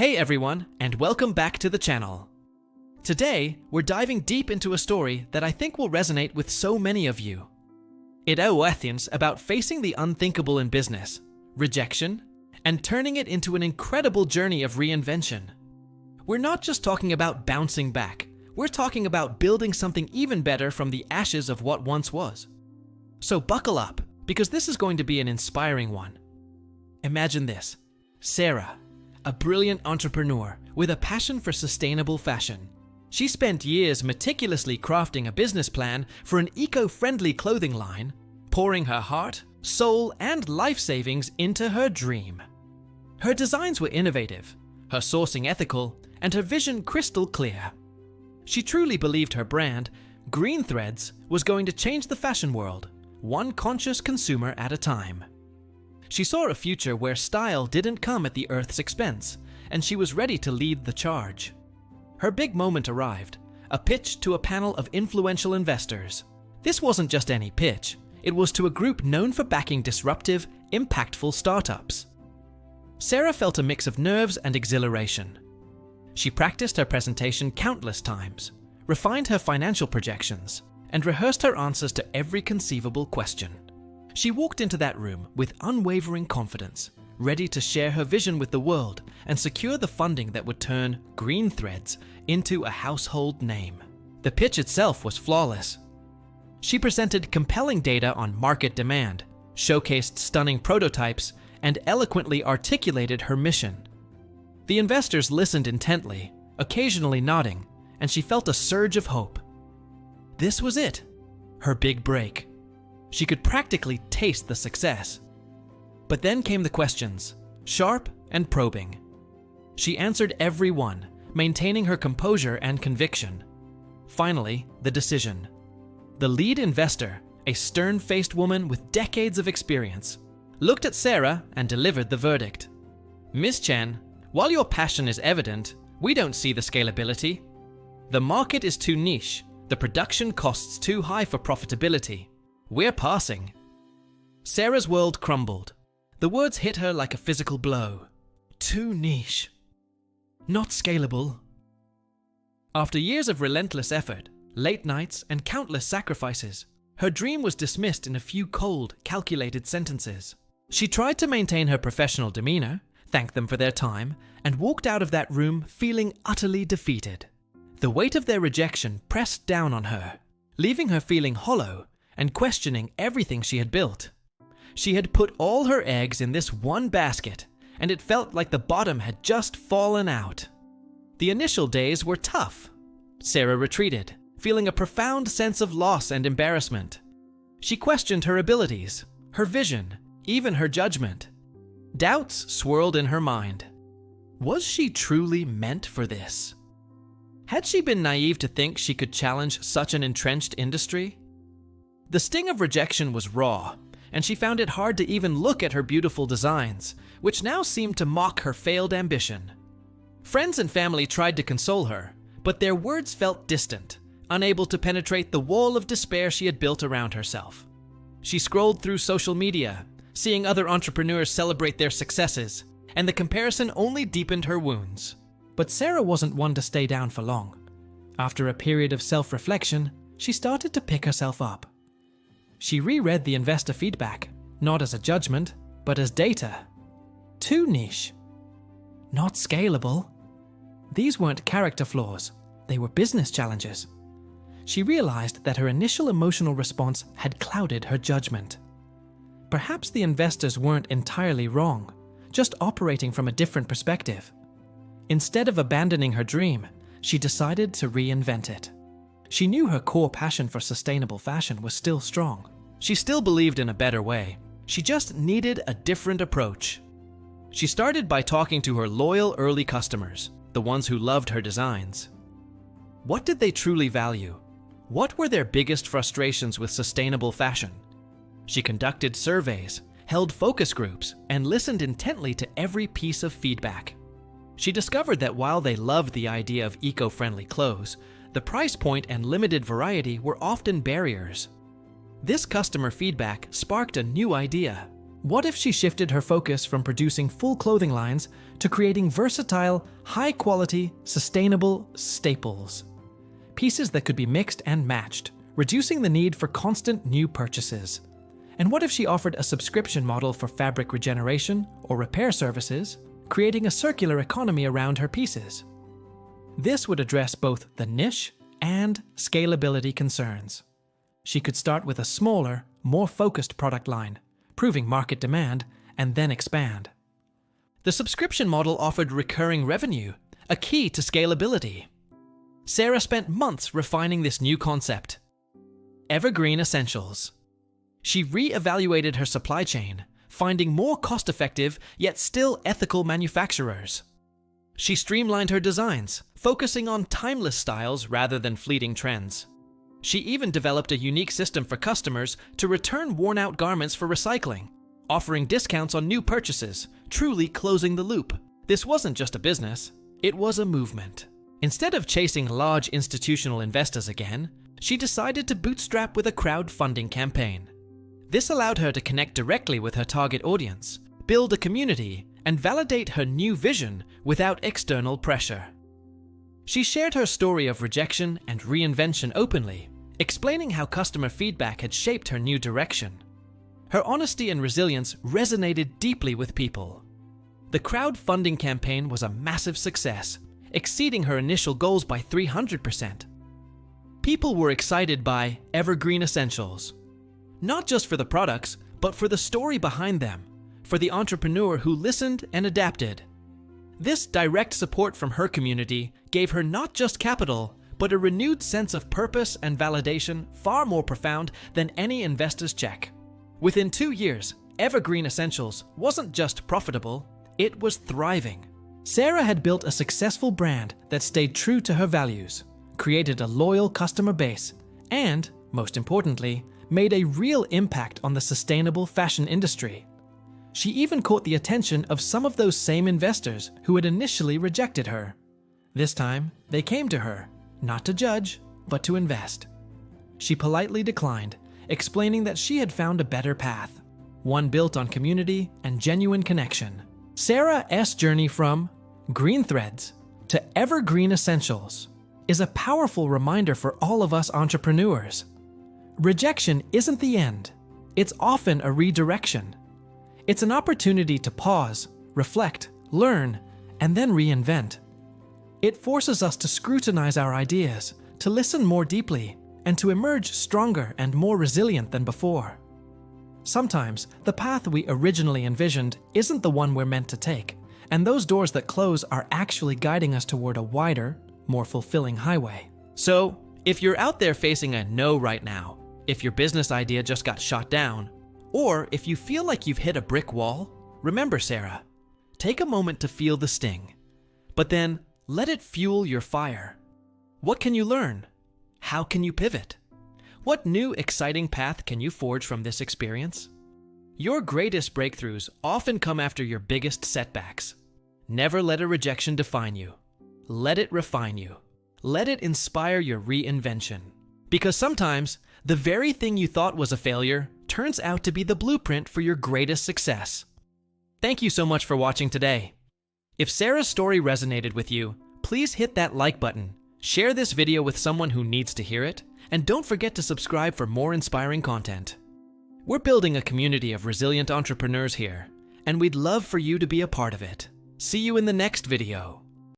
Hey everyone, and welcome back to the channel. Today, we're diving deep into a story that I think will resonate with so many of you. It is about facing the unthinkable in business, rejection, and turning it into an incredible journey of reinvention. We're not just talking about bouncing back, we're talking about building something even better from the ashes of what once was. So buckle up, because this is going to be an inspiring one. Imagine this: Sarah, a brilliant entrepreneur with a passion for sustainable fashion. She spent years meticulously crafting a business plan for an eco-friendly clothing line, pouring her heart, soul, and life savings into her dream. Her designs were innovative, her sourcing ethical, and her vision crystal clear. She truly believed her brand, Green Threads, was going to change the fashion world, one conscious consumer at a time. She saw a future where style didn't come at the Earth's expense, and she was ready to lead the charge. Her big moment arrived, a pitch to a panel of influential investors. This wasn't just any pitch, it was to a group known for backing disruptive, impactful startups. Sarah felt a mix of nerves and exhilaration. She practiced her presentation countless times, refined her financial projections, and rehearsed her answers to every conceivable question. She walked into that room with unwavering confidence, ready to share her vision with the world and secure the funding that would turn Green Threads into a household name. The pitch itself was flawless. She presented compelling data on market demand, showcased stunning prototypes, and eloquently articulated her mission. The investors listened intently, occasionally nodding, and she felt a surge of hope. This was it, her big break. She could practically taste the success. But then came the questions, sharp and probing. She answered every one, maintaining her composure and conviction. Finally, the decision. The lead investor, a stern-faced woman with decades of experience, looked at Sarah and delivered the verdict. "Miss Chen, while your passion is evident, we don't see the scalability. The market is too niche, the production costs too high for profitability. We're passing." Sarah's world crumbled. The words hit her like a physical blow. Too niche. Not scalable. After years of relentless effort, late nights, and countless sacrifices, her dream was dismissed in a few cold, calculated sentences. She tried to maintain her professional demeanor, thanked them for their time, and walked out of that room feeling utterly defeated. The weight of their rejection pressed down on her, leaving her feeling hollow and questioning everything she had built. She had put all her eggs in this one basket, and it felt like the bottom had just fallen out. The initial days were tough. Sarah retreated, feeling a profound sense of loss and embarrassment. She questioned her abilities, her vision, even her judgment. Doubts swirled in her mind. Was she truly meant for this? Had she been naive to think she could challenge such an entrenched industry? The sting of rejection was raw, and she found it hard to even look at her beautiful designs, which now seemed to mock her failed ambition. Friends and family tried to console her, but their words felt distant, unable to penetrate the wall of despair she had built around herself. She scrolled through social media, seeing other entrepreneurs celebrate their successes, and the comparison only deepened her wounds. But Sarah wasn't one to stay down for long. After a period of self-reflection, she started to pick herself up. She reread the investor feedback, not as a judgment, but as data. Too niche. Not scalable. These weren't character flaws, they were business challenges. She realized that her initial emotional response had clouded her judgment. Perhaps the investors weren't entirely wrong, just operating from a different perspective. Instead of abandoning her dream, she decided to reinvent it. She knew her core passion for sustainable fashion was still strong. She still believed in a better way. She just needed a different approach. She started by talking to her loyal early customers, the ones who loved her designs. What did they truly value? What were their biggest frustrations with sustainable fashion? She conducted surveys, held focus groups, and listened intently to every piece of feedback. She discovered that while they loved the idea of eco-friendly clothes, the price point and limited variety were often barriers. This customer feedback sparked a new idea: What if she shifted her focus from producing full clothing lines to creating versatile, high-quality, sustainable staples? Pieces that could be mixed and matched, reducing the need for constant new purchases. And what if she offered a subscription model for fabric regeneration or repair services, creating a circular economy around her pieces? This would address both the niche and scalability concerns. She could start with a smaller, more focused product line, proving market demand, and then expand. The subscription model offered recurring revenue, a key to scalability. Sarah spent months refining this new concept. Evergreen essentials. She re-evaluated her supply chain, finding more cost-effective yet still ethical manufacturers. She streamlined her designs, focusing on timeless styles rather than fleeting trends. She even developed a unique system for customers to return worn-out garments for recycling, offering discounts on new purchases, truly closing the loop. This wasn't just a business, it was a movement. Instead of chasing large institutional investors again, she decided to bootstrap with a crowdfunding campaign. This allowed her to connect directly with her target audience, build a community, and validate her new vision without external pressure. She shared her story of rejection and reinvention openly, explaining how customer feedback had shaped her new direction. Her honesty and resilience resonated deeply with people. The crowdfunding campaign was a massive success, exceeding her initial goals by 300%. People were excited by evergreen essentials, not just for the products, but for the story behind them, for the entrepreneur who listened and adapted. This direct support from her community gave her not just capital, but a renewed sense of purpose and validation far more profound than any investor's check. Within 2 years, Evergreen Essentials wasn't just profitable, it was thriving. Sarah had built a successful brand that stayed true to her values, created a loyal customer base, and, most importantly, made a real impact on the sustainable fashion industry. She even caught the attention of some of those same investors who had initially rejected her. This time, they came to her, not to judge, but to invest. She politely declined, explaining that she had found a better path, one built on community and genuine connection. Sarah's journey from green threads to evergreen essentials is a powerful reminder for all of us entrepreneurs. Rejection isn't the end. It's often a redirection. It's an opportunity to pause, reflect, learn, and then reinvent. It forces us to scrutinize our ideas, to listen more deeply, and to emerge stronger and more resilient than before. Sometimes, the path we originally envisioned isn't the one we're meant to take, and those doors that close are actually guiding us toward a wider, more fulfilling highway. So, if you're out there facing a no right now, if your business idea just got shot down, or if you feel like you've hit a brick wall, remember Sarah. Take a moment to feel the sting, but then let it fuel your fire. What can you learn? How can you pivot? What new exciting path can you forge from this experience? Your greatest breakthroughs often come after your biggest setbacks. Never let a rejection define you. Let it refine you. Let it inspire your reinvention. Because sometimes, the very thing you thought was a failure turns out to be the blueprint for your greatest success. Thank you so much for watching today. If Sarah's story resonated with you, please hit that like button, share this video with someone who needs to hear it, and don't forget to subscribe for more inspiring content. We're building a community of resilient entrepreneurs here, and we'd love for you to be a part of it. See you in the next video.